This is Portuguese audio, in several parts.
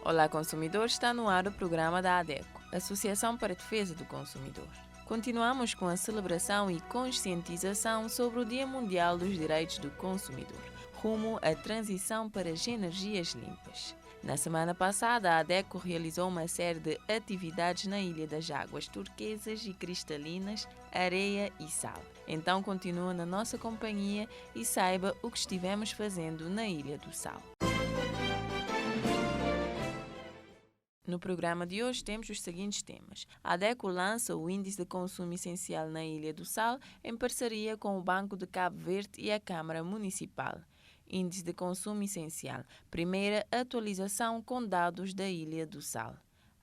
Olá, consumidor, está no ar o programa da ADECO, Associação para a Defesa do Consumidor. Continuamos com a celebração e conscientização sobre o Dia Mundial dos Direitos do Consumidor, rumo à transição para as energias limpas. Na semana passada, a ADECO realizou uma série de atividades na Ilha das Águas Turquesas e Cristalinas, Areia e Sal. Então continua na nossa companhia e saiba o que estivemos fazendo na Ilha do Sal. No programa de hoje temos os seguintes temas. A ADECO lança o Índice de Consumo Essencial na Ilha do Sal em parceria com o Banco de Cabo Verde e a Câmara Municipal. Índice de Consumo Essencial, primeira atualização com dados da Ilha do Sal.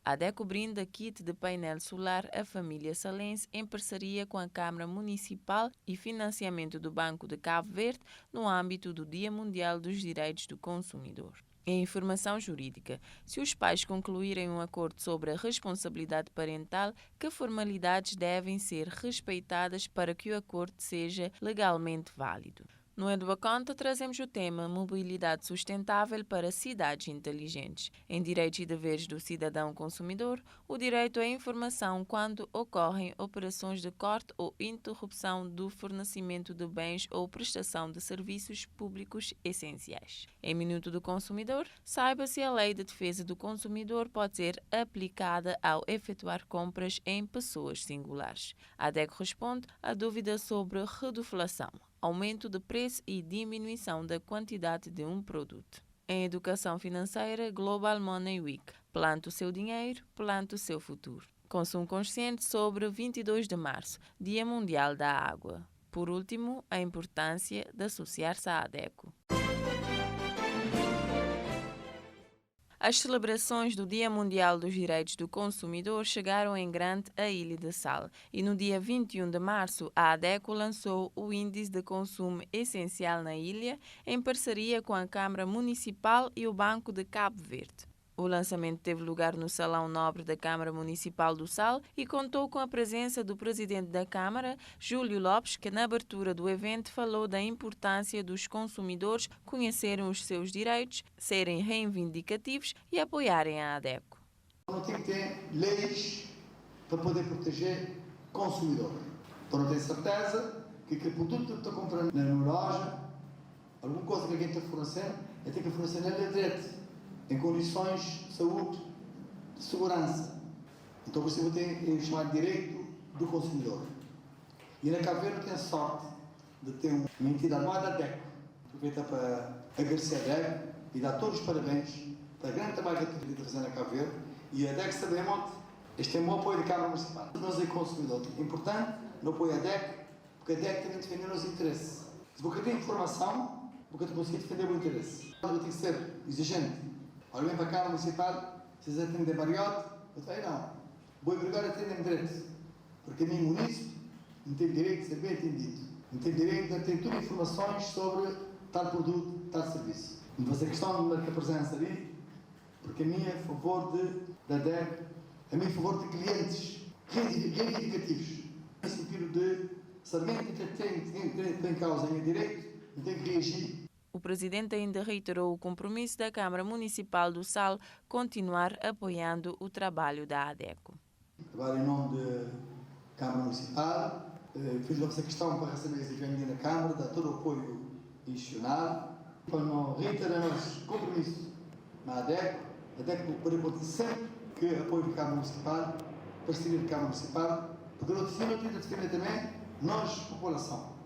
A ADECO brinda kit de painel solar à família salense em parceria com a Câmara Municipal e financiamento do Banco de Cabo Verde no âmbito do Dia Mundial dos Direitos do Consumidor. Em informação jurídica, se os pais concluírem um acordo sobre a responsabilidade parental, que formalidades devem ser respeitadas para que o acordo seja legalmente válido? No EduaConta trazemos o tema Mobilidade Sustentável para Cidades Inteligentes. Em Direitos e Deveres do Cidadão Consumidor, o direito à informação quando ocorrem operações de corte ou interrupção do fornecimento de bens ou prestação de serviços públicos essenciais. Em Minuto do Consumidor, saiba se a Lei de Defesa do Consumidor pode ser aplicada ao efetuar compras em pessoas singulares. A ADECO responde à dúvida sobre reduflação, aumento de preço e diminuição da quantidade de um produto. Em Educação Financeira, Global Money Week. Plante o seu dinheiro, plante o seu futuro. Consumo consciente sobre 22 de março, Dia Mundial da Água. Por último, a importância de associar-se à ADECO. As celebrações do Dia Mundial dos Direitos do Consumidor chegaram em grande à Ilha de Sal e no dia 21 de março a ADECO lançou o Índice de Consumo Essencial na ilha em parceria com a Câmara Municipal e o Banco de Cabo Verde. O lançamento teve lugar no Salão Nobre da Câmara Municipal do Sal e contou com a presença do presidente da Câmara, Júlio Lopes, que na abertura do evento falou da importância dos consumidores conhecerem os seus direitos, serem reivindicativos e apoiarem a ADECO. Não tem que ter leis para poder proteger o consumidor. Para não ter certeza que aquele produto que estou comprando na loja, alguma coisa que alguém está fornecendo, eu tenho que fornecer na direito, em condições de saúde, de segurança. Então você vai ter o chamado direito do consumidor. E na Cabo Verde tem a sorte de ter uma entidade mais da ADECO. Aproveita para agradecer a ADECO e dar todos os parabéns pelo grande trabalho que a está fazendo na Cabo Verde. E a ADECO sabemos, este é um bom apoio da Câmara Municipal. Nós é consumidor. É importante no apoio à ADECO, porque a ADECO também defende os interesses. Se você tem informação, você conseguir defender o interesse. Tem que ser exigente. Olha bem para a Câmara Municipal, se vocês atendem bariote, eu falei, não, vou obrigar a atender direito, porque a mim município não tem direito de ser bem atendido, não tem direito de ter todas as informações sobre tal produto, tal serviço. Então, essa questão da presença ali, porque a mim é a favor da DEC, a mim é a favor de clientes reivindicativos, no sentido de, se alguém tem causa em direito, não tem que reagir. O presidente ainda reiterou o compromisso da Câmara Municipal do Sal continuar apoiando o trabalho da ADECO. Trabalho em nome da Câmara Municipal, fiz logo essa questão para receber essa vendia na Câmara, dar todo o apoio institucional, para não reiterar nosso compromisso na ADECO, a ADECO poder contar sempre que apoio da Câmara Municipal, parceria da Câmara Municipal, porque no destino tem de defender também nós, população.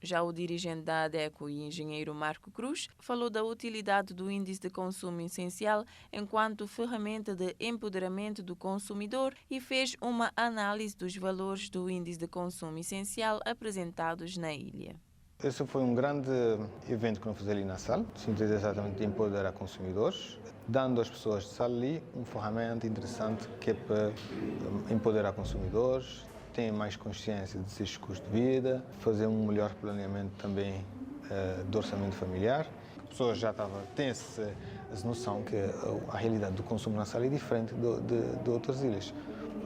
Já o dirigente da ADECO e engenheiro Marco Cruz falou da utilidade do Índice de Consumo Essencial enquanto ferramenta de empoderamento do consumidor e fez uma análise dos valores do Índice de Consumo Essencial apresentados na ilha. Esse foi um grande evento que nós fizemos ali na Sal, sentido exatamente de empoderar consumidores, dando às pessoas de Sal ali uma ferramenta interessante que é para empoderar consumidores, têm mais consciência de seus custos de vida, fazer um melhor planeamento também do orçamento familiar. As pessoas já têm essa noção que a realidade do consumo na Sal é diferente de outras ilhas.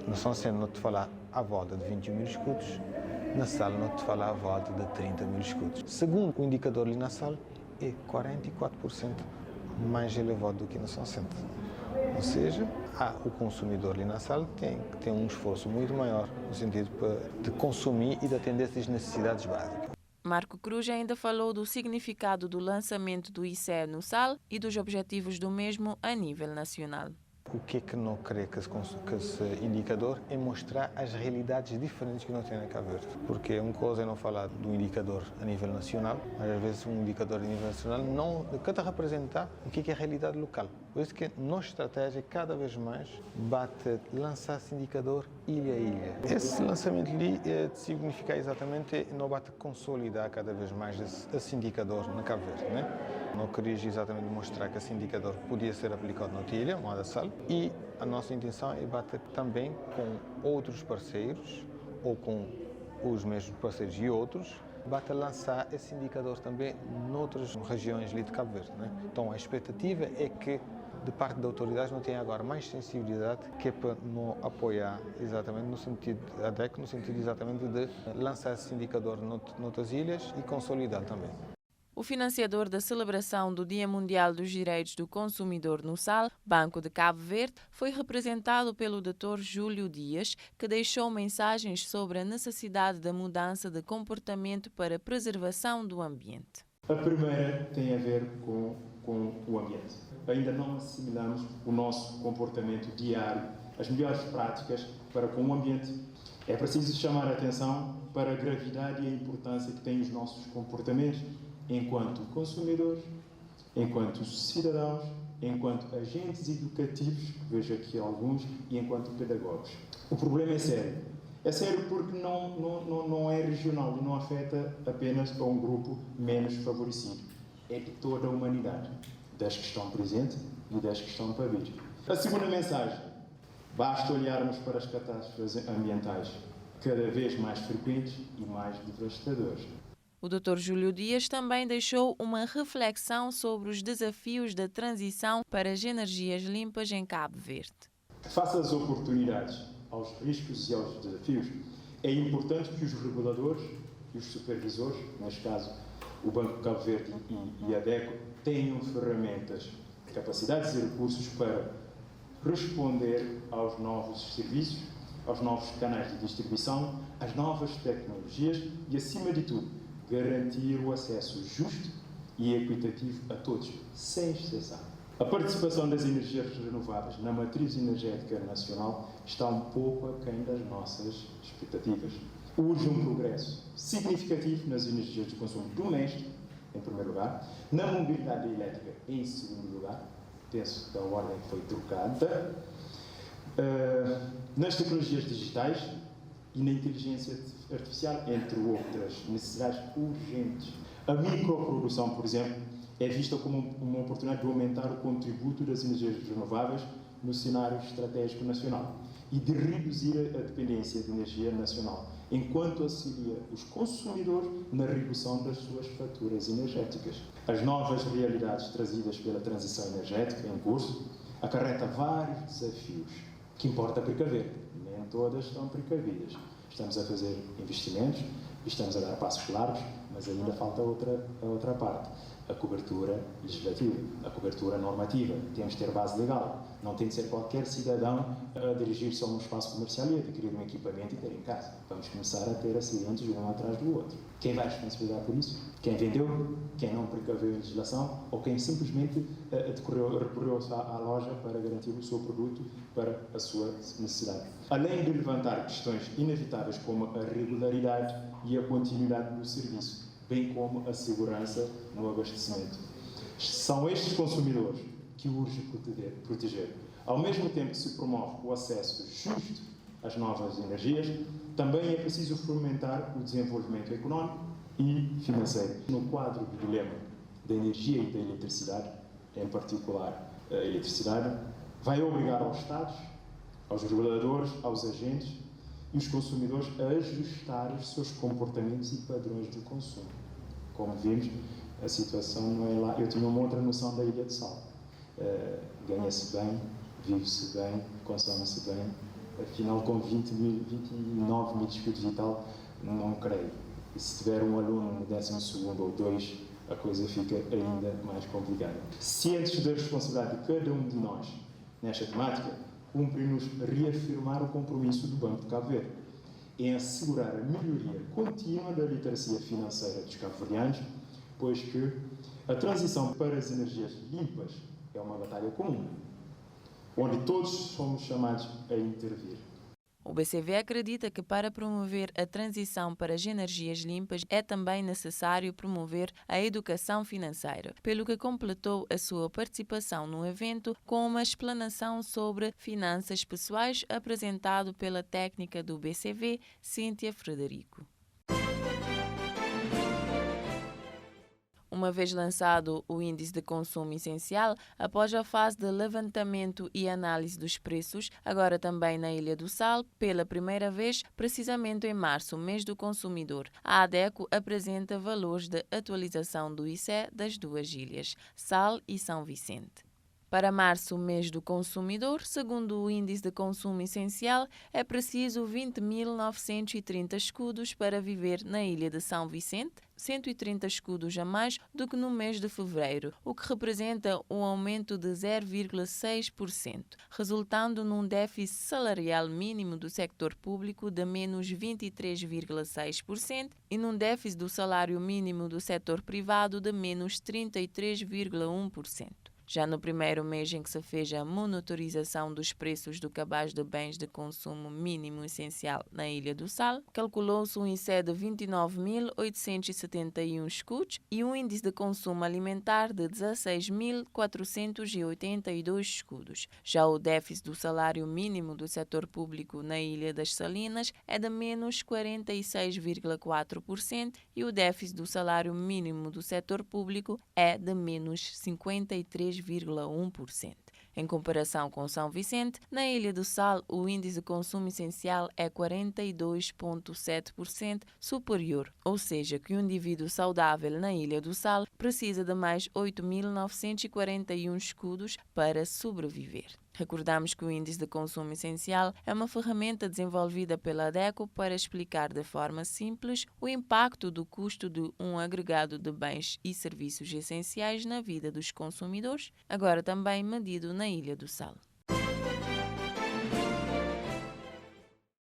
Na São Vicente não te fala à volta de 21 mil escudos, na Sal não te fala à volta de 30 mil escudos. Segundo o indicador ali na Sal, é 44% mais elevado do que no São Centro. Ou seja, o consumidor ali na sala tem um esforço muito maior no sentido de consumir e de atender essas necessidades básicas. Marco Cruz ainda falou do significado do lançamento do ICE no SAL e dos objetivos do mesmo a nível nacional. O que é que não creio que esse indicador é mostrar as realidades diferentes que nós temos em Cabo Verde. Porque uma coisa é não falar do indicador a nível nacional, mas às vezes um indicador a nível nacional não quer representar o que é a realidade local. Por isso que a nossa estratégia cada vez mais bate lançar esse indicador ilha a ilha. Esse lançamento ali significa exatamente não bate consolidar cada vez mais esse indicador na Cabo Verde, né? Não queria exatamente mostrar que esse indicador podia ser aplicado na outra ilha, uma da sal, e a nossa intenção é bater também com outros parceiros ou com os mesmos parceiros e outros, bate lançar esse indicador também noutras regiões ali de Cabo Verde, né? Então a expectativa é que de parte da autoridade não tenha agora mais sensibilidade que é para não apoiar exatamente no sentido, a DEC no sentido exatamente de lançar esse indicador noutras ilhas e consolidar também. O financiador da celebração do Dia Mundial dos Direitos do Consumidor no SAL, Banco de Cabo Verde, foi representado pelo Dr. Júlio Dias, que deixou mensagens sobre a necessidade da mudança de comportamento para a preservação do ambiente. A primeira tem a ver com o ambiente. Ainda não assimilamos o nosso comportamento diário, as melhores práticas para com o ambiente. É preciso chamar a atenção para a gravidade e a importância que têm os nossos comportamentos enquanto consumidores, enquanto cidadãos, enquanto agentes educativos, vejo aqui alguns, e enquanto pedagogos. O problema é sério. É sério porque não é regional e não afeta apenas a um grupo menos favorecido. É de toda a humanidade, das que estão presentes e das que estão para vir. A segunda mensagem. Basta olharmos para as catástrofes ambientais, cada vez mais frequentes e mais devastadoras. O Dr. Júlio Dias também deixou uma reflexão sobre os desafios da transição para as energias limpas em Cabo Verde. Face às oportunidades, aos riscos e aos desafios, é importante que os reguladores e os supervisores, neste caso o Banco de Cabo Verde e a DECO, tenham ferramentas, capacidades e recursos para responder aos novos serviços, aos novos canais de distribuição, às novas tecnologias e, acima de tudo, garantir o acesso justo e equitativo a todos, sem exceção. A participação das energias renováveis na matriz energética nacional está um pouco aquém das nossas expectativas. Urge um progresso significativo nas energias de consumo doméstico, em primeiro lugar, na mobilidade elétrica, em segundo lugar, penso que a ordem foi trocada, nas tecnologias digitais e na inteligência artificial, entre outras necessidades urgentes. A microprodução, por exemplo, é vista como uma oportunidade de aumentar o contributo das energias renováveis no cenário estratégico nacional e de reduzir a dependência de energia nacional, enquanto auxilia os consumidores na redução das suas faturas energéticas. As novas realidades trazidas pela transição energética em curso acarreta vários desafios que importa precaver. Nem todas estão precavidas. Estamos a fazer investimentos, estamos a dar passos largos, mas ainda falta a outra parte. A cobertura legislativa, a cobertura normativa. Temos de ter base legal. Não tem de ser qualquer cidadão a dirigir-se a um espaço comercial e adquirir um equipamento e ter em casa. Vamos começar a ter acidentes de um atrás do outro. Quem vai responsabilizar por isso? Quem vendeu? Quem não precaveu a legislação? Ou quem simplesmente recorreu à loja para garantir o seu produto para a sua necessidade? Além de levantar questões inevitáveis como a regularidade e a continuidade do serviço, bem como a segurança no abastecimento. São estes consumidores que urge proteger. Ao mesmo tempo que se promove o acesso justo às novas energias, também é preciso fomentar o desenvolvimento económico e financeiro. No quadro do dilema da energia e da eletricidade, em particular a eletricidade, vai obrigar aos Estados, aos reguladores, aos agentes e os consumidores a ajustar os seus comportamentos e padrões de consumo. Como vimos, a situação não é lá. Eu tinha uma outra noção da Ilha de Sal. Ganha-se bem, vive-se bem, consome-se bem. Afinal, com 29 mil dispositivos e tal, não creio. E se tiver um aluno no 12º ou 2 a coisa fica ainda mais complicada. Cientes da responsabilidade de cada um de nós nesta temática, cumpre-nos reafirmar o compromisso do Banco de Cabo Verde em assegurar a melhoria contínua da literacia financeira dos cabo-verdianos, pois que a transição para as energias limpas é uma batalha comum, onde todos somos chamados a intervir. O BCV acredita que para promover a transição para as energias limpas é também necessário promover a educação financeira, pelo que completou a sua participação no evento com uma explanação sobre finanças pessoais apresentado pela técnica do BCV, Cíntia Frederico. Uma vez lançado o Índice de Consumo Essencial, após a fase de levantamento e análise dos preços, agora também na Ilha do Sal, pela primeira vez, precisamente em março, mês do consumidor, a ADECO apresenta valores de atualização do ICE das duas ilhas, Sal e São Vicente. Para março, mês do consumidor, segundo o Índice de Consumo Essencial, é preciso 20.930 escudos para viver na ilha de São Vicente, 130 escudos a mais do que no mês de fevereiro, o que representa um aumento de 0,6%, resultando num déficit salarial mínimo do sector público de menos 23,6% e num déficit do salário mínimo do setor privado de menos 33,1%. Já no primeiro mês em que se fez a monitorização dos preços do cabaz de bens de consumo mínimo essencial na Ilha do Sal, calculou-se um ICE de 29.871 escudos e um índice de consumo alimentar de 16.482 escudos. Já o déficit do salário mínimo do setor público na Ilha das Salinas é de menos 46,4% e o déficit do salário mínimo do setor público é de menos 53,1%. Em comparação com São Vicente, na Ilha do Sal, o índice de consumo essencial é 42,7% superior, ou seja, que um indivíduo saudável na Ilha do Sal precisa de mais 8.941 escudos para sobreviver. Recordamos que o Índice de Consumo Essencial é uma ferramenta desenvolvida pela ADECO para explicar de forma simples o impacto do custo de um agregado de bens e serviços essenciais na vida dos consumidores, agora também medido na Ilha do Sal.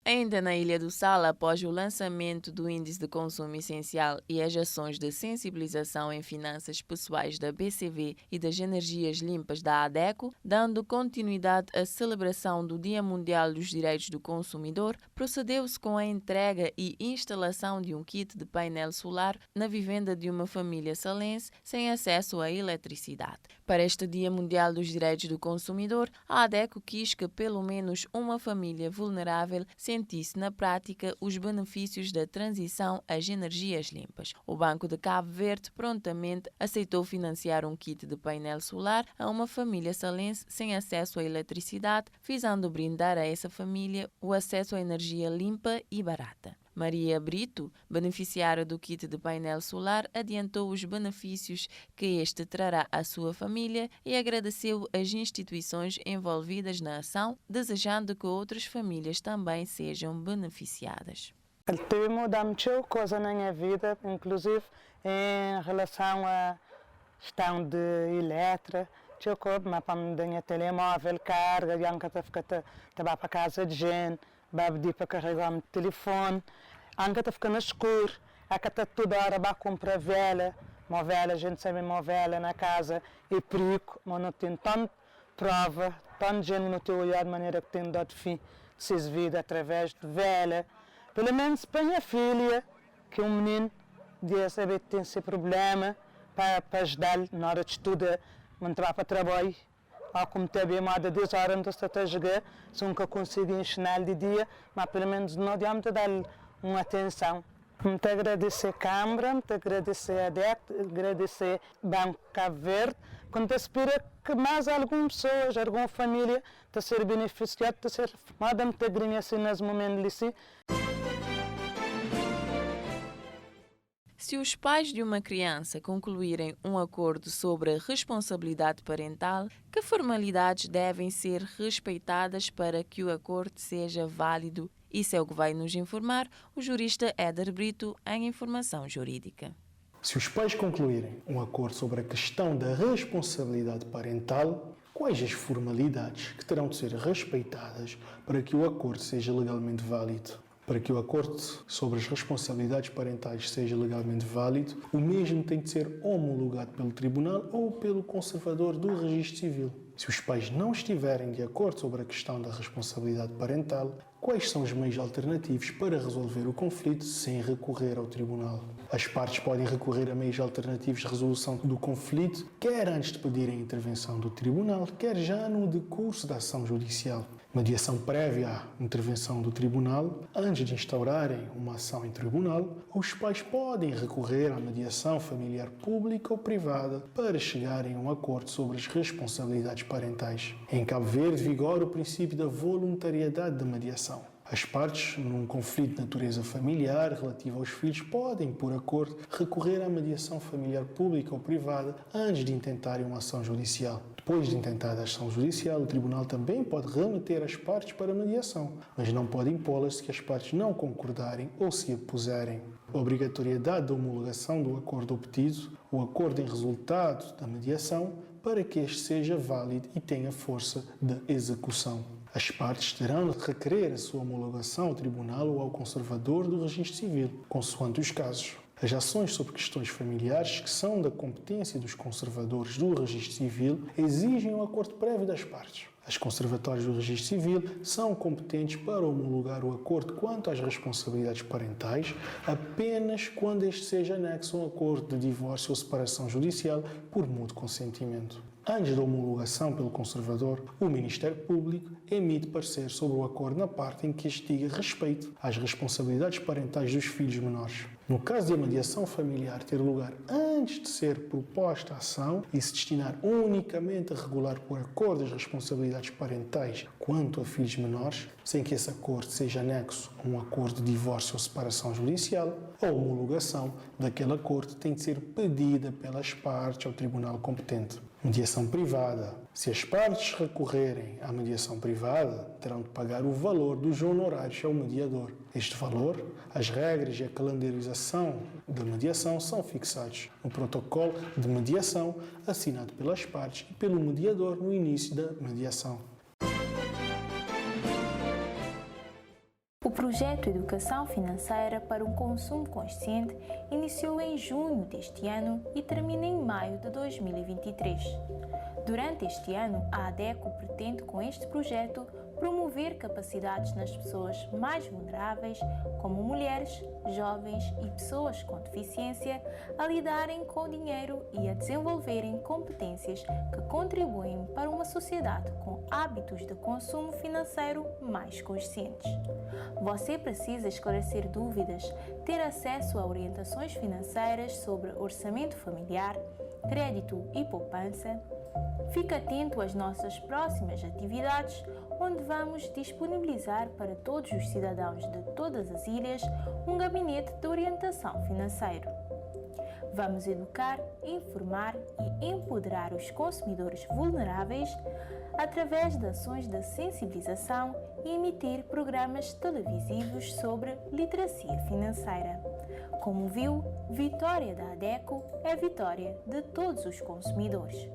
Ainda na Ilha do Sal, após o lançamento do Índice de Consumo Essencial e as ações de sensibilização em finanças pessoais da BCV e das energias limpas da ADECO, dando continuidade à celebração do Dia Mundial dos Direitos do Consumidor, procedeu-se com a entrega e instalação de um kit de painel solar na vivenda de uma família salense sem acesso à eletricidade. Para este Dia Mundial dos Direitos do Consumidor, a ADECO quis que pelo menos uma família vulnerável sentisse na prática os benefícios da transição às energias limpas. O Banco de Cabo Verde prontamente aceitou financiar um kit de painel solar a uma família salense sem acesso à eletricidade, visando brindar a essa família o acesso à energia limpa e barata. Maria Brito, beneficiária do kit de painel solar, adiantou os benefícios que este trará à sua família e agradeceu as instituições envolvidas na ação, desejando que outras famílias também sejam beneficiadas. Ele teve mudado muita coisa na minha vida, inclusive em relação à questão de elétrica. Eu mas para me dar telemóvel, carga, e anca ficar para casa de gente, vai pedir para carregar o telefone, anca ficar no escuro, anca toda hora vai comprar vela, uma vela, a gente sabe uma vela na casa, e perigo, mas não tem tanta prova, tanta gente não tem olhado de maneira que tem dado fim de suas vidas através de vela. Pelo menos para a minha filha, que um menino devia saber que tem esse problema, para ajudar na hora de estudar, entrar para trabalho, ou como também mais de 10 horas não está a jogar, se nunca consigo ensinar de dia, mas pelo menos não adianta dar uma atenção. Muito agradecer a Câmara, muito agradecer a ADEC, agradecer o Banco Cabo Verde, quando espera que mais algumas pessoas, alguma família, está a ser beneficiada, está a ser formada, muito grinha assim nesse momento assim. Se os pais de uma criança concluírem um acordo sobre a responsabilidade parental, que formalidades devem ser respeitadas para que o acordo seja válido? Isso é o que vai nos informar o jurista Éder Brito em Informação Jurídica. Se os pais concluírem um acordo sobre a questão da responsabilidade parental, quais as formalidades que terão de ser respeitadas para que o acordo seja legalmente válido? Para que o acordo sobre as responsabilidades parentais seja legalmente válido, o mesmo tem de ser homologado pelo Tribunal ou pelo Conservador do Registro Civil. Se os pais não estiverem de acordo sobre a questão da responsabilidade parental, quais são os meios alternativos para resolver o conflito sem recorrer ao Tribunal? As partes podem recorrer a meios alternativos de resolução do conflito, quer antes de pedirem a intervenção do Tribunal, quer já no decurso da ação judicial. Mediação prévia à intervenção do Tribunal. Antes de instaurarem uma ação em Tribunal, os pais podem recorrer à mediação familiar pública ou privada para chegarem a um acordo sobre as responsabilidades parentais. Em Cabo Verde vigora o princípio da voluntariedade da mediação. As partes, num conflito de natureza familiar relativo aos filhos, podem, por acordo, recorrer à mediação familiar pública ou privada antes de intentarem uma ação judicial. Depois de intentada a ação judicial, o Tribunal também pode remeter as partes para a mediação, mas não pode impô-las se as partes não concordarem ou se opuserem. A obrigatoriedade da homologação do acordo obtido, o acordo em resultado da mediação, para que este seja válido e tenha força de execução. As partes terão de requerer a sua homologação ao Tribunal ou ao Conservador do Registro Civil, consoante os casos. As ações sobre questões familiares, que são da competência dos conservadores do Registro Civil, exigem um acordo prévio das partes. As conservatórias do Registro Civil são competentes para homologar o acordo quanto às responsabilidades parentais apenas quando este seja anexo a um acordo de divórcio ou separação judicial por mútuo consentimento. Antes da homologação pelo conservador, o Ministério Público emite parecer sobre o acordo na parte em que este diga respeito às responsabilidades parentais dos filhos menores. No caso de a mediação familiar ter lugar antes de ser proposta a ação e se destinar unicamente a regular por acordo as responsabilidades parentais quanto a filhos menores, sem que esse acordo seja anexo a um acordo de divórcio ou separação judicial, a homologação daquele acordo tem de ser pedida pelas partes ao tribunal competente. Mediação privada. Se as partes recorrerem à mediação privada, terão de pagar o valor dos honorários ao mediador. Este valor, as regras e a calendarização da mediação são fixados no protocolo de mediação assinado pelas partes e pelo mediador no início da mediação. O projeto Educação Financeira para um Consumo Consciente iniciou em junho deste ano e termina em maio de 2023. Durante este ano, a ADECO pretende, com este projeto, promover capacidades nas pessoas mais vulneráveis, como mulheres, jovens e pessoas com deficiência, a lidarem com o dinheiro e a desenvolverem competências que contribuem para uma sociedade com hábitos de consumo financeiro mais conscientes. Você precisa esclarecer dúvidas, ter acesso a orientações financeiras sobre orçamento familiar, crédito e poupança. Fique atento às nossas próximas atividades, onde vamos disponibilizar para todos os cidadãos de todas as ilhas um gabinete de orientação financeiro. Vamos educar, informar e empoderar os consumidores vulneráveis através de ações de sensibilização e emitir programas televisivos sobre literacia financeira. Como viu, vitória da ADECO é vitória de todos os consumidores.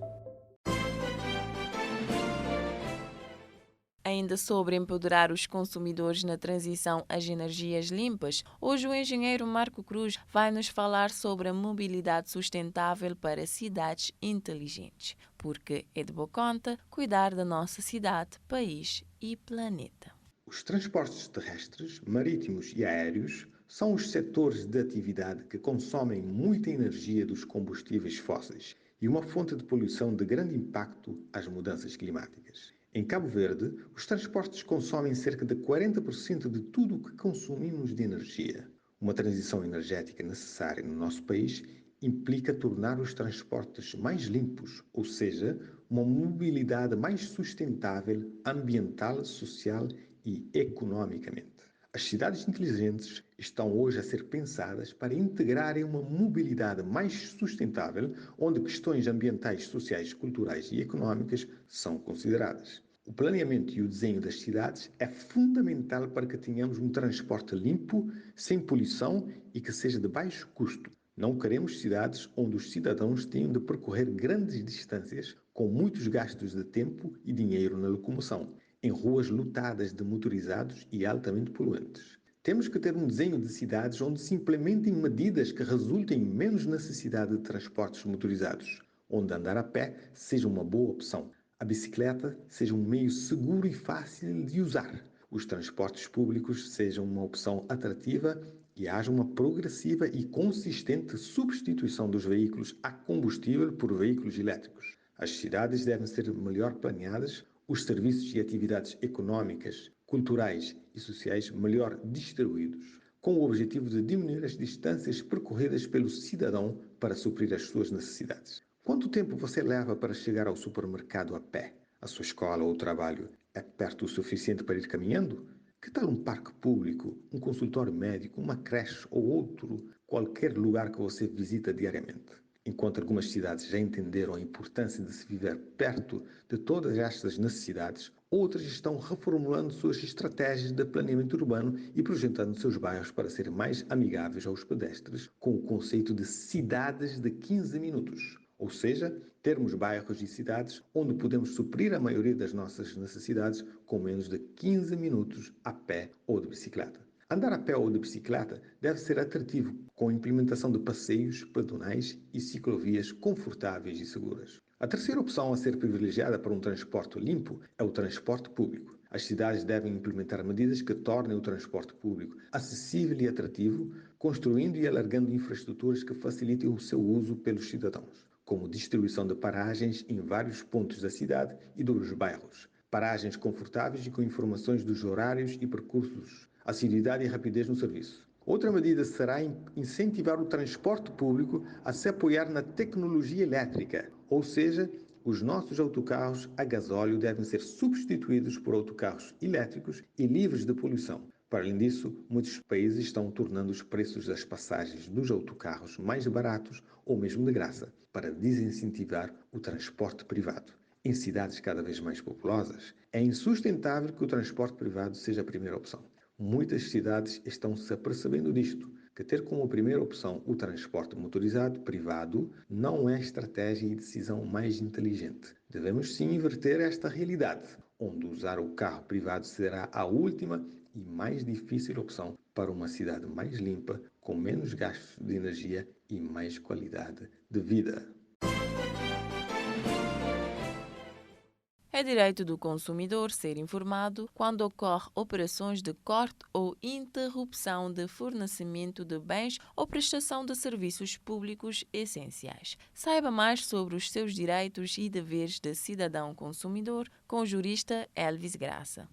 Ainda sobre empoderar os consumidores na transição às energias limpas, hoje o engenheiro Marco Cruz vai nos falar sobre a mobilidade sustentável para cidades inteligentes, porque é de boa conta cuidar da nossa cidade, país e planeta. Os transportes terrestres, marítimos e aéreos são os setores de atividade que consomem muita energia dos combustíveis fósseis e uma fonte de poluição de grande impacto às mudanças climáticas. Em Cabo Verde, os transportes consomem cerca de 40% de tudo o que consumimos de energia. Uma transição energética necessária no nosso país implica tornar os transportes mais limpos, ou seja, uma mobilidade mais sustentável ambiental, social e economicamente. As cidades inteligentes estão hoje a ser pensadas para integrarem uma mobilidade mais sustentável, onde questões ambientais, sociais, culturais e económicas são consideradas. O planeamento e o desenho das cidades é fundamental para que tenhamos um transporte limpo, sem poluição e que seja de baixo custo. Não queremos cidades onde os cidadãos tenham de percorrer grandes distâncias com muitos gastos de tempo e dinheiro na locomoção, em ruas lotadas de motorizados e altamente poluentes. Temos que ter um desenho de cidades onde se implementem medidas que resultem em menos necessidade de transportes motorizados, onde andar a pé seja uma boa opção, a bicicleta seja um meio seguro e fácil de usar, os transportes públicos sejam uma opção atrativa e haja uma progressiva e consistente substituição dos veículos a combustível por veículos elétricos. As cidades devem ser melhor planeadas, os serviços e atividades econômicas, culturais e sociais melhor distribuídos, com o objetivo de diminuir as distâncias percorridas pelo cidadão para suprir as suas necessidades. Quanto tempo você leva para chegar ao supermercado a pé? A sua escola ou trabalho é perto o suficiente para ir caminhando? Que tal um parque público, um consultório médico, uma creche ou outro, qualquer lugar que você visita diariamente? Enquanto algumas cidades já entenderam a importância de se viver perto de todas estas necessidades, outras estão reformulando suas estratégias de planeamento urbano e projetando seus bairros para serem mais amigáveis aos pedestres, com o conceito de cidades de 15 minutos. Ou seja, termos bairros e cidades onde podemos suprir a maioria das nossas necessidades com menos de 15 minutos a pé ou de bicicleta. Andar a pé ou de bicicleta deve ser atrativo, com a implementação de passeios pedonais e ciclovias confortáveis e seguras. A terceira opção a ser privilegiada para um transporte limpo é o transporte público. As cidades devem implementar medidas que tornem o transporte público acessível e atrativo, construindo e alargando infraestruturas que facilitem o seu uso pelos cidadãos, como distribuição de paragens em vários pontos da cidade e dos bairros, paragens confortáveis e com informações dos horários e percursos, assiduidade e rapidez no serviço. Outra medida será incentivar o transporte público a se apoiar na tecnologia elétrica, ou seja, os nossos autocarros a gasóleo devem ser substituídos por autocarros elétricos e livres de poluição. Para além disso, muitos países estão tornando os preços das passagens dos autocarros mais baratos ou mesmo de graça, para desincentivar o transporte privado. Em cidades cada vez mais populosas, é insustentável que o transporte privado seja a primeira opção. Muitas cidades estão se apercebendo disto, que ter como primeira opção o transporte motorizado privado não é estratégia e decisão mais inteligente. Devemos sim inverter esta realidade, onde usar o carro privado será a última e mais difícil opção para uma cidade mais limpa, com menos gastos de energia e mais qualidade de vida. É direito do consumidor ser informado quando ocorrem operações de corte ou interrupção de fornecimento de bens ou prestação de serviços públicos essenciais. Saiba mais sobre os seus direitos e deveres de cidadão consumidor com o jurista Elvis Graça.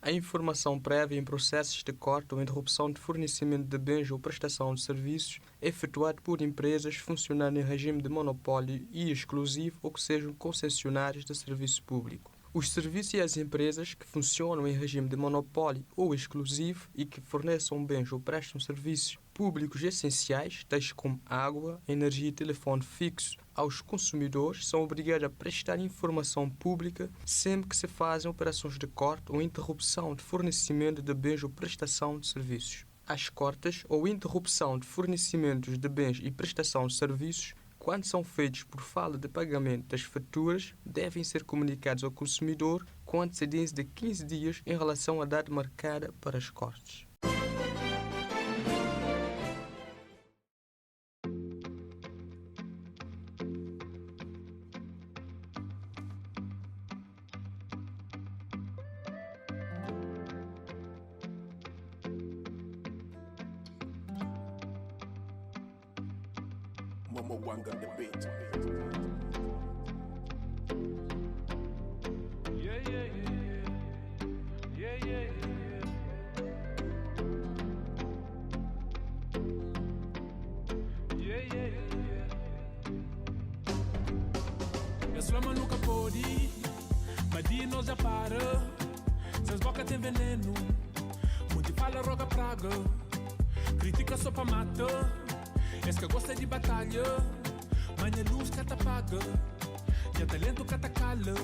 A informação prévia em processos de corte ou interrupção de fornecimento de bens ou prestação de serviços é efetuado por empresas funcionando em regime de monopólio e exclusivo ou que sejam concessionários de serviço público. Os serviços e as empresas que funcionam em regime de monopólio ou exclusivo e que forneçam bens ou prestam serviços públicos essenciais, tais como água, energia e telefone fixo, aos consumidores são obrigados a prestar informação pública sempre que se fazem operações de corte ou interrupção de fornecimento de bens ou prestação de serviços. As cortes ou interrupção de fornecimentos de bens e prestação de serviços, quando são feitos por falta de pagamento das faturas, devem ser comunicados ao consumidor com antecedência de 15 dias em relação à data marcada para as cortes. Momo Wang on the beat. Yeah, yeah, yeah. Yeah, yeah, yeah. Yeah, yeah, yeah. Eu sou uma nunca pode, mas dia nós já para. Seus boca tem veneno, muito fala roga praga, critica só pra matar. És que gosta de batalha, manha luz que te apaga, e talento que te cala.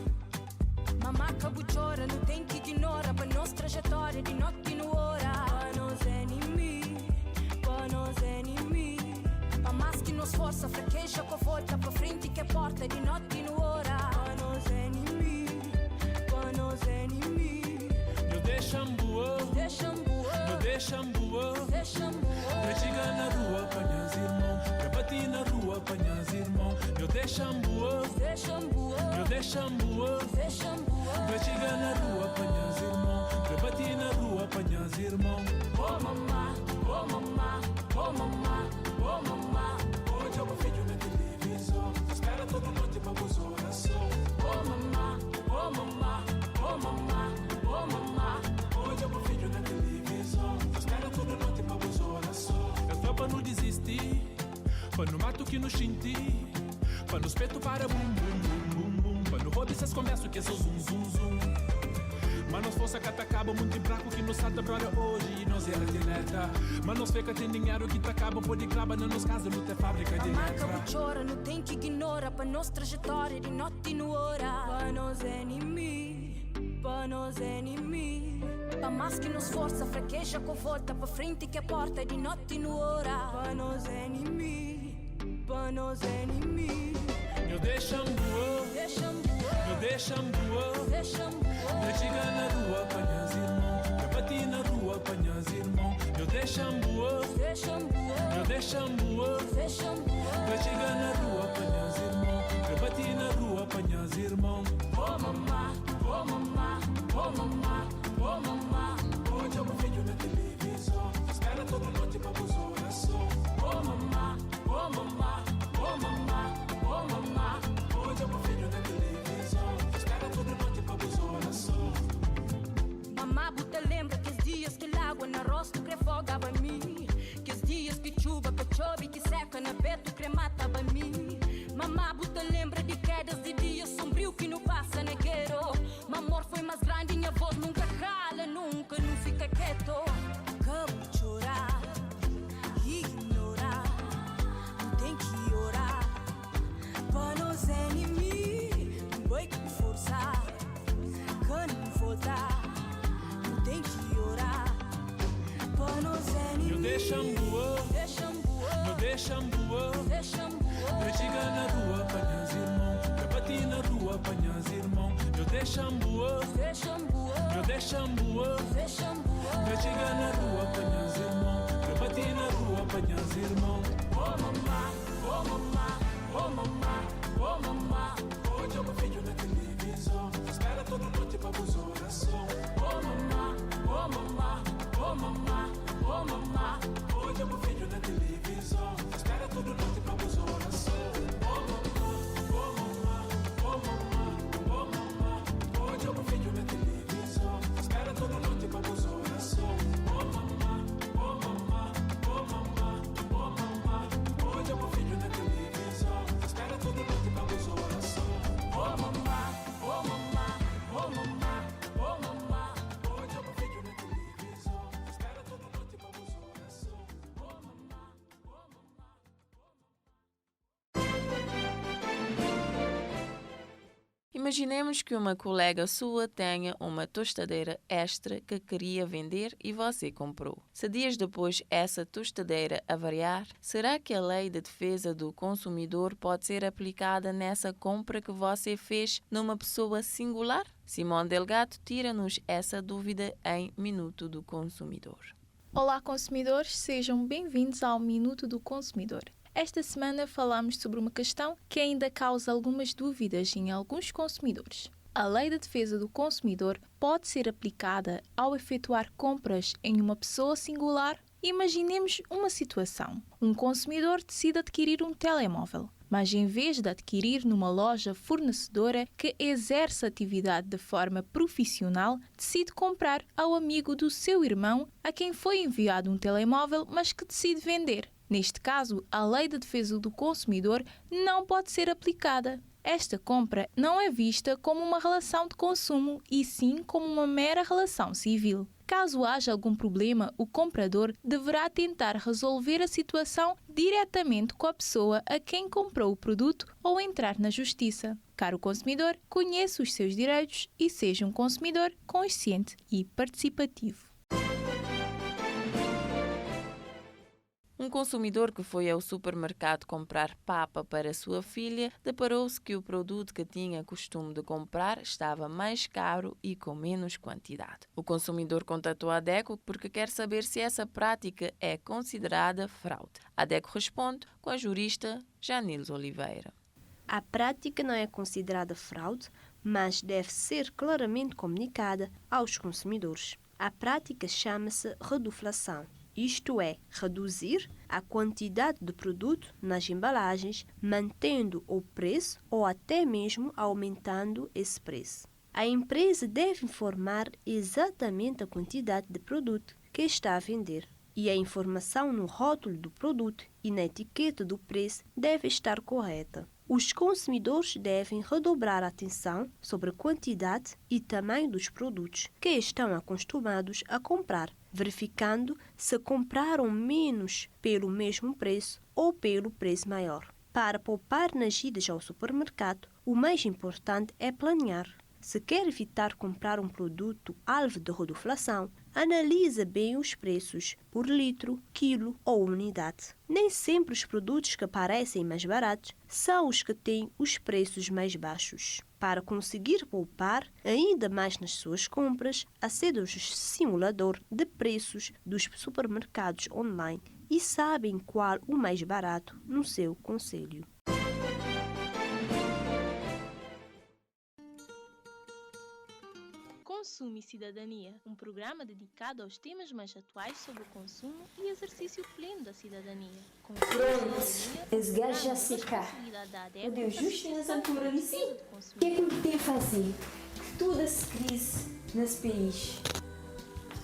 Mamaca buchora, não tem que ignorar pra nossa trajetória de noite e no hora. Para nos enemy, para mas nos força, fraqueja com volta para frente que é porta de noite no hora. Para nos inimigo, para nos inimigo. Eu deixam boa, eu deixam boa. Pra chegar na rua, apanhas irmão. Pra bater na rua, apanhas irmão. Eu deixam boa, eu deixam boa. Pra chegar na rua, apanhas irmão. Pra bater na rua, apanhas irmão. Oh mamá, oh mamá, oh mamá, oh mamá. Hoje eu filho na televisão. Espera toda noite pra vos oração. Oh mamá, oh mamá, oh mamá, oh mamá. Hoje eu filho na televisão. Espera toda noite pra vos oração. Eu tô pra não desistir, pra no mato que nos senti, pra no espeto para bum bum bum bum bum, pra no rodo essas começam que é só zum zum zum. Mas nós força que acaba muito braco que nos salta brother hoje e nós era dileta. Mas nós fica tem dinheiro que acaba pode gravar na nossa casa não tem fábrica de letra. Marca chora, não tem que ignora para nossa trajetória de noite no hora. Para nós inimigo, para nós inimigo. Para mais que nos força, fraqueja com volta para frente que é porta de noite no hora. Para nós inimigo, para nós inimigo. Eu deixam boa, eu deixam boa. Pra chegar na rua, apanhas irmão. Pra bater na rua, apanhas irmão. Eu deixam boa, eu deixam boa. Pra chegar na rua, apanhas irmão. Pra bater na rua, apanhas irmão. Oh mamá, oh mamá, oh mamá, oh mamá. Hoje eu filho na televisão. Espera toda noite pra vos oração. Oh mamá, oh mamá, oh mamá, oh mamá. Hoje eu filho na televisão. Espera toda noite pra vos oração. Mamá, buta lembra que os dias que água na rosto crefogava mim. Que os dias que chuva, que chove, que seca na beto crematava mim. Mamá, buta lembra de quedas de dias sombrio que não passa na quero. Mamor foi mais grande e a voz nunca cala, nunca não fica quieto. Acabo de chorar, ignorar, não tem que orar. Para nos inimigos, não vai que forçar, que não voltar. Não tem que orar, para nos inimigos. Eu deixam boa, eu deixam boa. Pra chegar na rua, apanhas irmão. Pra bater na rua, apanhas irmão. Eu deixam boa, eu deixam boa. Pra chegar na rua, apanhas irmão. Pra bater na rua, apanhas irmão. Oh mamá, oh mamá, oh mamá, oh mamá. Hoje eu filho na televisão. Espera toda noite pra vos oração. Oh mamá, oh mamá, oh mamá, oh mamá. Hoje eu filho na televisão. Espera toda noite pra vos oração. Oh mamá, oh mamá, oh mamá, oh mamá. Hoje eu filho na televisão. Espera toda noite pra vos oração. Oh mamá, oh mamá, oh mamá, oh mamá. Hoje eu filho na televisão. Espera toda noite pra vos oração. Oh mamá, oh mamá, oh mamá, oh mamá. Hoje eu filho na televisão. Espera toda noite pra vos oração. Oh mamá, oh mamá. Imaginemos que uma colega sua tenha uma tostadeira extra que queria vender e você comprou. Se dias depois essa tostadeira avariar, será que a lei de defesa do consumidor pode ser aplicada nessa compra que você fez numa pessoa singular? Simone Delgado tira-nos essa dúvida em Minuto do Consumidor. Olá, consumidores, sejam bem-vindos ao Minuto do Consumidor. Esta semana falamos sobre uma questão que ainda causa algumas dúvidas em alguns consumidores. A Lei de Defesa do Consumidor pode ser aplicada ao efetuar compras em uma pessoa singular? Imaginemos uma situação. Um consumidor decide adquirir um telemóvel, mas em vez de adquirir numa loja fornecedora que exerce a atividade de forma profissional, decide comprar ao amigo do seu irmão a quem foi enviado um telemóvel, mas que decide vender. Neste caso, a Lei de Defesa do Consumidor não pode ser aplicada. Esta compra não é vista como uma relação de consumo, e sim como uma mera relação civil. Caso haja algum problema, o comprador deverá tentar resolver a situação diretamente com a pessoa a quem comprou o produto ou entrar na justiça. Caro consumidor, conheça os seus direitos e seja um consumidor consciente e participativo. Um Um consumidor que foi ao supermercado comprar papa para sua filha deparou-se que o produto que tinha costume de comprar estava mais caro e com menos quantidade. O consumidor contatou a ADECO porque quer saber se essa prática é considerada fraude. A ADECO responde com a jurista Janils Oliveira. A prática não é considerada fraude, mas deve ser claramente comunicada aos consumidores. A prática chama-se reduflação. Isto é, reduzir a quantidade de produto nas embalagens, mantendo o preço ou até mesmo aumentando esse preço. A empresa deve informar exatamente a quantidade de produto que está a vender. E a informação no rótulo do produto e na etiqueta do preço deve estar correta. Os consumidores devem redobrar a atenção sobre a quantidade e tamanho dos produtos que estão acostumados a comprar, verificando se compraram menos pelo mesmo preço ou pelo preço maior. Para poupar nas idas ao supermercado, o mais importante é planear. Se quer evitar comprar um produto alvo de reduflação, analise bem os preços por litro, quilo ou unidade. Nem sempre os produtos que parecem mais baratos são os que têm os preços mais baixos. Para conseguir poupar ainda mais nas suas compras, aceda ao simulador de preços dos supermercados online e sabem qual o mais barato no seu concelho. Consumo e Cidadania, um programa dedicado aos temas mais atuais sobre o consumo e exercício pleno da cidadania. Pronto, as gajas já se cá. Meu Deus, justo nessa altura ali, sim. O que é que me tem a fazer? Toda essa crise nesse país,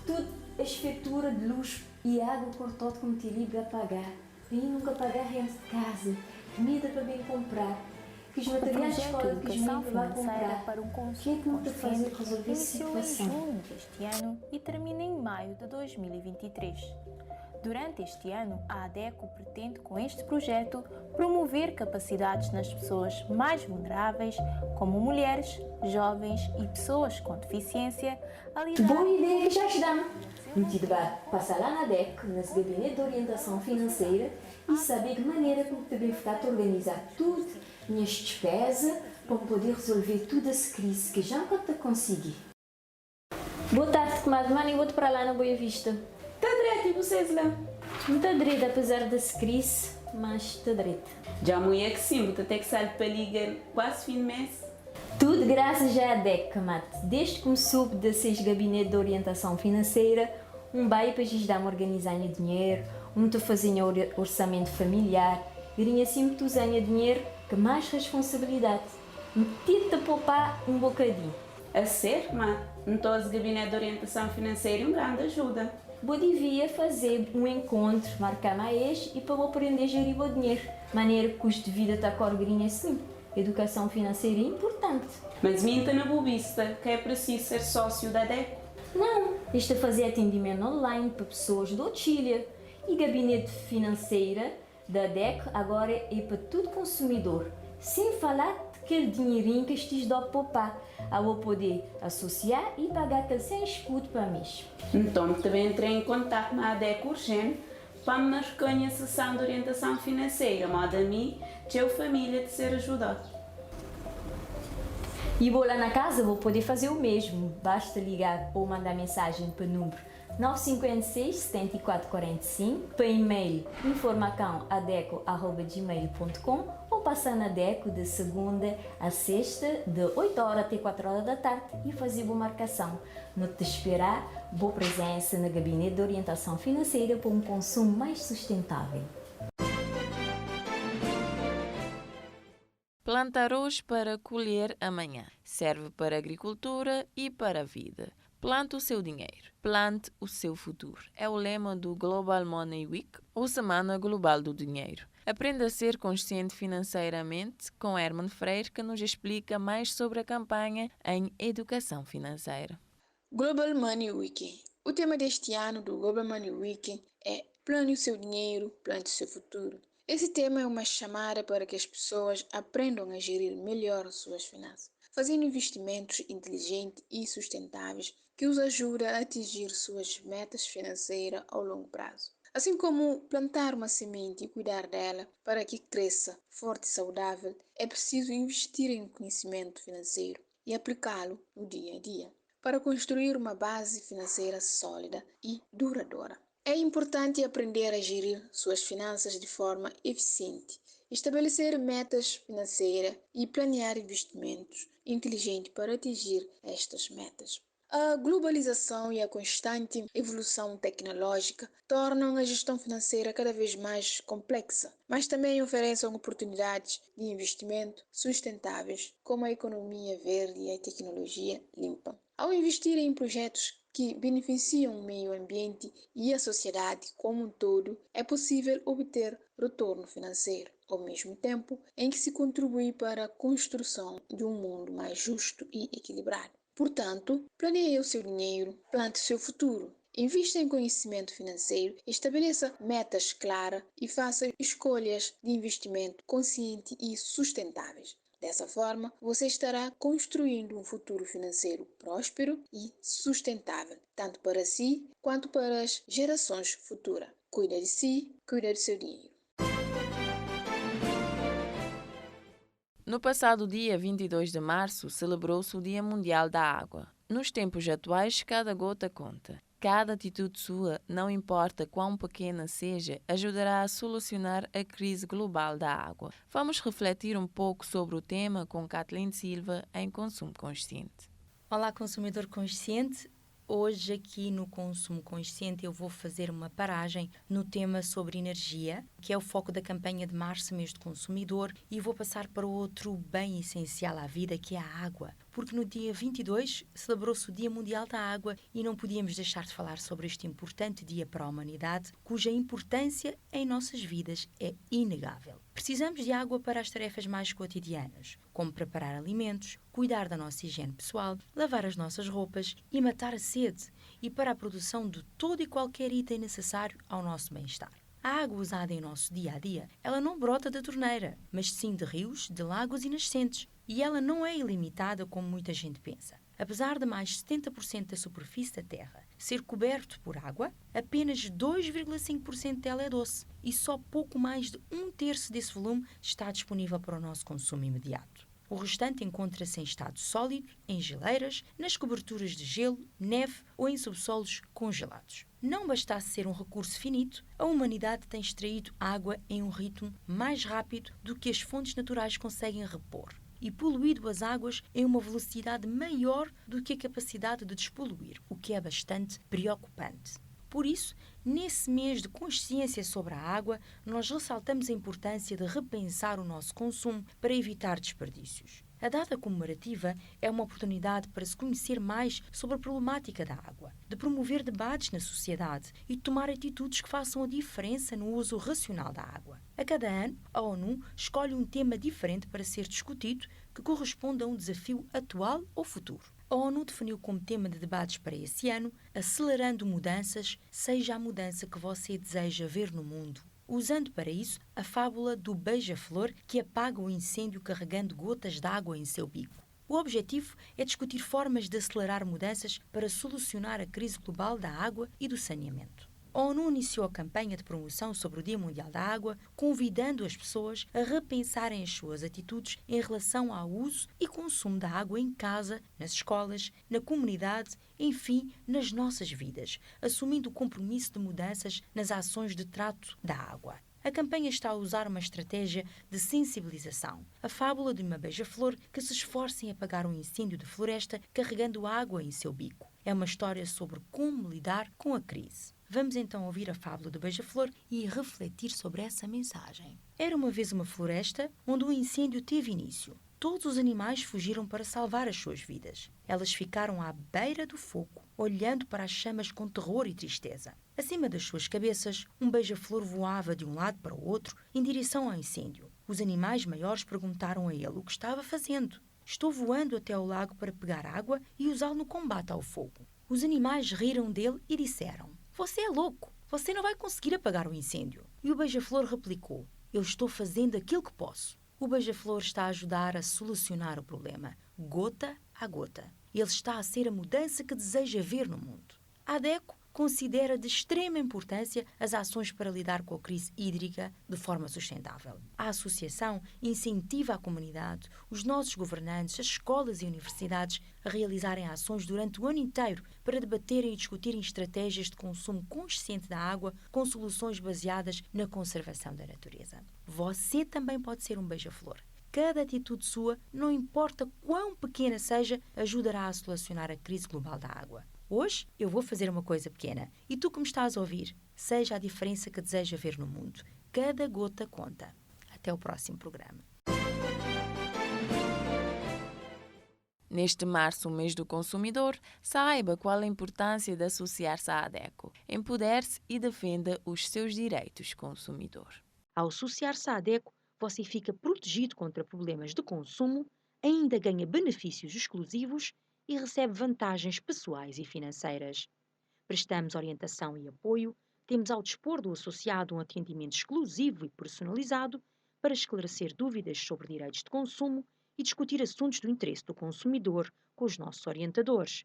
toda a esfetura de luz e água cortada como te livre a pagar. E nunca pagar renda de casa, comida para bem comprar. Que os materiais de escola que os meninos vão comprar. Para um o que é que me fazer resolver essa iniciou em situação? junho deste ano e termina em maio de 2023. Durante este ano, a ADECO pretende, com este projeto, promover capacidades nas pessoas mais vulneráveis, como mulheres, jovens e pessoas com deficiência, a lidar... Boa ideia que já estamos! Muito debate passar lá na ADECO, nesse gabinete de orientação financeira, e saber de maneira como também ficar a organizar tudo, minhas despesas, para poder resolver toda essa crise que já nunca te consegui. Boa tarde, comadre Mano, e vou-te para lá na Boa Vista. Está direito, e vocês lá? Muito direito, apesar dessa crise, mas está direito. Já mulher que sim, vou ter que sair para ligar quase fim de mês. Tudo graças à ADECO, comadre. Desde que começou de ser gabinete de orientação financeira, bairro para nos dar uma organizar dinheiro, te fazer orçamento familiar, e assim muito usar dinheiro com mais responsabilidade. Tenta poupar um bocadinho. A ser, mas não estou a gabinete de orientação financeira uma grande ajuda. Eu devia fazer um encontro, marcar mais e para eu aprender a gerir o dinheiro. Maneira que o custo de vida está corgrinha assim. Educação financeira é importante. Mas minta na bobista que é preciso ser sócio da ADECO. Não, isto é fazer atendimento online para pessoas do Chile. E gabinete financeira da ADECO agora é para todo consumidor. Sem falar daquele dinheirinho que estes dá a poupar. A eu poder associar e pagar aquele sem escudo para mês. Então também entrei em contato com a ADECO urgente para me marcar a sessão de orientação financeira, modo a mim, de eu família de ser ajudado. E vou lá na casa, vou poder fazer o mesmo. Basta ligar ou mandar mensagem para o número 956 74 45, para e-mail informacãoadeco@gmail.com ou passar na ADECO de segunda a sexta, de 8 horas até 4 horas da tarde e fazer boa marcação. Não te esperar, boa presença no Gabinete de Orientação Financeira para um consumo mais sustentável. Plantar hoje para colher amanhã. Serve para a agricultura e para a vida. Plante o seu dinheiro. Plante o seu futuro. É o lema do Global Money Week, ou Semana Global do Dinheiro. Aprenda a ser consciente financeiramente com Herman Freire, que nos explica mais sobre a campanha em educação financeira. Global Money Week. O tema deste ano do Global Money Week é Plane o seu dinheiro, plante o seu futuro. Esse tema é uma chamada para que as pessoas aprendam a gerir melhor suas finanças, fazendo investimentos inteligentes e sustentáveis que os ajudam a atingir suas metas financeiras ao longo prazo. Assim como plantar uma semente e cuidar dela para que cresça forte e saudável, é preciso investir em conhecimento financeiro e aplicá-lo no dia a dia, para construir uma base financeira sólida e duradoura. É importante aprender a gerir suas finanças de forma eficiente, estabelecer metas financeiras e planear investimentos inteligentes para atingir estas metas. A globalização e a constante evolução tecnológica tornam a gestão financeira cada vez mais complexa, mas também oferecem oportunidades de investimento sustentáveis, como a economia verde e a tecnologia limpa. Ao investir em projetos que beneficiam o meio ambiente e a sociedade como um todo, é possível obter retorno financeiro, ao mesmo tempo em que se contribui para a construção de um mundo mais justo e equilibrado. Portanto, planeie o seu dinheiro, plante o seu futuro. Invista em conhecimento financeiro, estabeleça metas claras e faça escolhas de investimento conscientes e sustentáveis. Dessa forma, você estará construindo um futuro financeiro próspero e sustentável, tanto para si quanto para as gerações futuras. Cuida de si, cuida do seu dinheiro. No passado dia 22 de março, celebrou-se o Dia Mundial da Água. Nos tempos atuais, cada gota conta. Cada atitude sua, não importa quão pequena seja, ajudará a solucionar a crise global da água. Vamos refletir um pouco sobre o tema com Kathleen Silva em Consumo Consciente. Olá, consumidor consciente. Hoje aqui no Consumo Consciente eu vou fazer uma paragem no tema sobre energia, que é o foco da campanha de março, mês do consumidor, e vou passar para outro bem essencial à vida, que é a água. Porque no dia 22 celebrou-se o Dia Mundial da Água e não podíamos deixar de falar sobre este importante dia para a humanidade, cuja importância em nossas vidas é inegável. Precisamos de água para as tarefas mais cotidianas, como preparar alimentos, cuidar da nossa higiene pessoal, lavar as nossas roupas e matar a sede, e para a produção de todo e qualquer item necessário ao nosso bem-estar. A água usada em nosso dia-a-dia, ela não brota da torneira, mas sim de rios, de lagos e nascentes. E ela não é ilimitada como muita gente pensa. Apesar de mais de 70% da superfície da Terra ser coberto por água, apenas 2,5% dela é doce e só pouco mais de 1/3 desse volume está disponível para o nosso consumo imediato. O restante encontra-se em estado sólido, em geleiras, nas coberturas de gelo, neve ou em subsolos congelados. Não bastasse ser um recurso finito, a humanidade tem extraído água em um ritmo mais rápido do que as fontes naturais conseguem repor e poluído as águas em uma velocidade maior do que a capacidade de despoluir, o que é bastante preocupante. Por isso, nesse mês de consciência sobre a água, nós ressaltamos a importância de repensar o nosso consumo para evitar desperdícios. A data comemorativa é uma oportunidade para se conhecer mais sobre a problemática da água, de promover debates na sociedade e de tomar atitudes que façam a diferença no uso racional da água. A cada ano, a ONU escolhe um tema diferente para ser discutido que corresponda a um desafio atual ou futuro. A ONU definiu como tema de debates para esse ano acelerando mudanças, seja a mudança que você deseja ver no mundo, usando para isso a fábula do beija-flor que apaga o incêndio carregando gotas de água em seu bico. O objetivo é discutir formas de acelerar mudanças para solucionar a crise global da água e do saneamento. A ONU iniciou a campanha de promoção sobre o Dia Mundial da Água, convidando as pessoas a repensarem as suas atitudes em relação ao uso e consumo da água em casa, nas escolas, na comunidade, enfim, nas nossas vidas, assumindo o compromisso de mudanças nas ações de trato da água. A campanha está a usar uma estratégia de sensibilização, a fábula de uma beija-flor que se esforça em apagar um incêndio de floresta carregando água em seu bico. É uma história sobre como lidar com a crise. Vamos então ouvir a fábula do beija-flor e refletir sobre essa mensagem. Era uma vez uma floresta onde um incêndio teve início. Todos os animais fugiram para salvar as suas vidas. Elas ficaram à beira do fogo, olhando para as chamas com terror e tristeza. Acima das suas cabeças, um beija-flor voava de um lado para o outro em direção ao incêndio. Os animais maiores perguntaram a ele o que estava fazendo. Estou voando até ao lago para pegar água e usá-lo no combate ao fogo. Os animais riram dele e disseram: "Você é louco, você não vai conseguir apagar o incêndio." E o beija-flor replicou: "Eu estou fazendo aquilo que posso." O beija-flor está a ajudar a solucionar o problema, gota a gota. Ele está a ser a mudança que deseja ver no mundo. A ADECO considera de extrema importância as ações para lidar com a crise hídrica de forma sustentável. A associação incentiva a comunidade, os nossos governantes, as escolas e universidades a realizarem ações durante o ano inteiro para debaterem e discutirem estratégias de consumo consciente da água com soluções baseadas na conservação da natureza. Você também pode ser um beija-flor. Cada atitude sua, não importa quão pequena seja, ajudará a solucionar a crise global da água. Hoje eu vou fazer uma coisa pequena e tu que me estás a ouvir, seja a diferença que deseja ver no mundo. Cada gota conta. Até o próximo programa. Neste março, o mês do consumidor, saiba qual a importância de associar-se à ADECO. Empodere-se e defenda os seus direitos consumidor. Ao associar-se à ADECO, você fica protegido contra problemas de consumo, ainda ganha benefícios exclusivos e recebe vantagens pessoais e financeiras. Prestamos orientação e apoio, temos ao dispor do associado um atendimento exclusivo e personalizado para esclarecer dúvidas sobre direitos de consumo e discutir assuntos do interesse do consumidor com os nossos orientadores.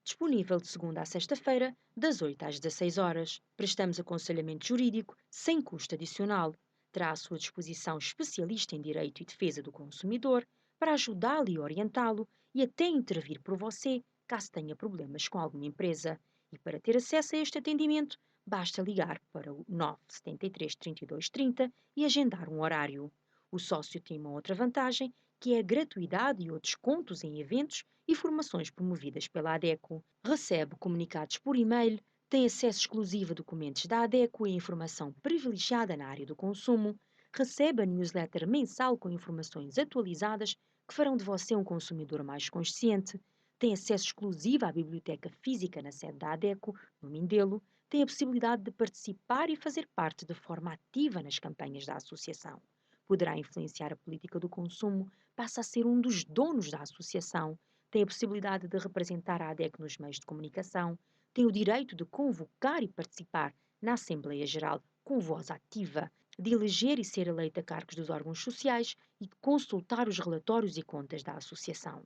Disponível de segunda a sexta-feira, das 8 às 16 horas. Prestamos aconselhamento jurídico sem custo adicional. Terá à sua disposição especialista em direito e defesa do consumidor para ajudá-lo e orientá-lo e até intervir por você caso tenha problemas com alguma empresa. E para ter acesso a este atendimento, basta ligar para o 973 32 30 e agendar um horário. O sócio tem uma outra vantagem, que é a gratuidade e ou descontos em eventos e formações promovidas pela ADECO. Recebe comunicados por e-mail, tem acesso exclusivo a documentos da ADECO e informação privilegiada na área do consumo, recebe a newsletter mensal com informações atualizadas que farão de você um consumidor mais consciente, tem acesso exclusivo à biblioteca física na sede da ADECO, no Mindelo, tem a possibilidade de participar e fazer parte de forma ativa nas campanhas da associação. Poderá influenciar a política do consumo, passa a ser um dos donos da associação, tem a possibilidade de representar a ADECO nos meios de comunicação, tem o direito de convocar e participar na Assembleia Geral com voz ativa, de eleger e ser eleito a cargos dos órgãos sociais e de consultar os relatórios e contas da associação.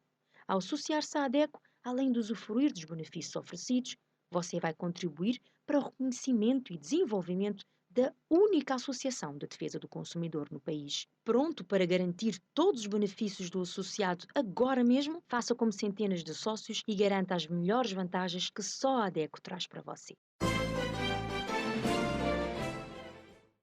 Ao associar-se à ADECO, além de usufruir dos benefícios oferecidos, você vai contribuir para o reconhecimento e desenvolvimento da única associação de defesa do consumidor no país. Pronto para garantir todos os benefícios do associado agora mesmo? Faça como centenas de sócios e garanta as melhores vantagens que só a ADECO traz para você.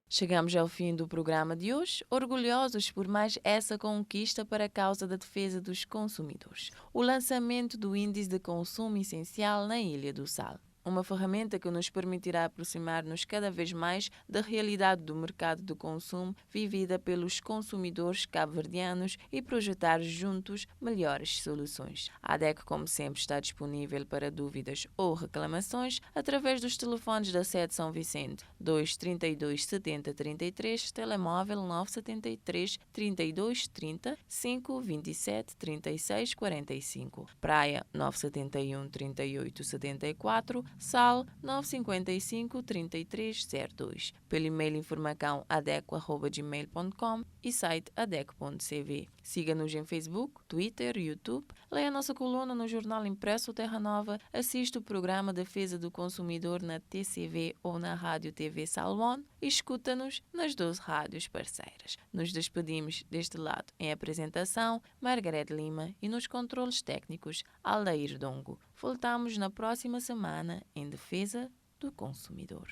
Chegamos ao fim do programa de hoje, orgulhosos por mais essa conquista para a causa da defesa dos consumidores. O lançamento do Índice de Consumo Essencial na Ilha do Sal. Uma ferramenta que nos permitirá aproximar-nos cada vez mais da realidade do mercado de consumo vivida pelos consumidores cabo-verdianos e projetar juntos melhores soluções. A ADECO, como sempre, está disponível para dúvidas ou reclamações através dos telefones da sede São Vicente 232 70 33, telemóvel 973 32 30 527 36 45, Praia 971 38 74, Sal 955 3302, pelo e-mail informacão@adeco@gmail.com e site adeco.cv. Siga-nos em Facebook, Twitter, YouTube, leia a nossa coluna no jornal impresso Terra Nova, assista o programa Defesa do Consumidor na TCV ou na Rádio TV Salmon e escuta-nos nas 12 rádios parceiras. Nos despedimos deste lado em apresentação, Margarete Lima, e nos controles técnicos, Aldair Dongo. Voltamos na próxima semana em defesa do consumidor.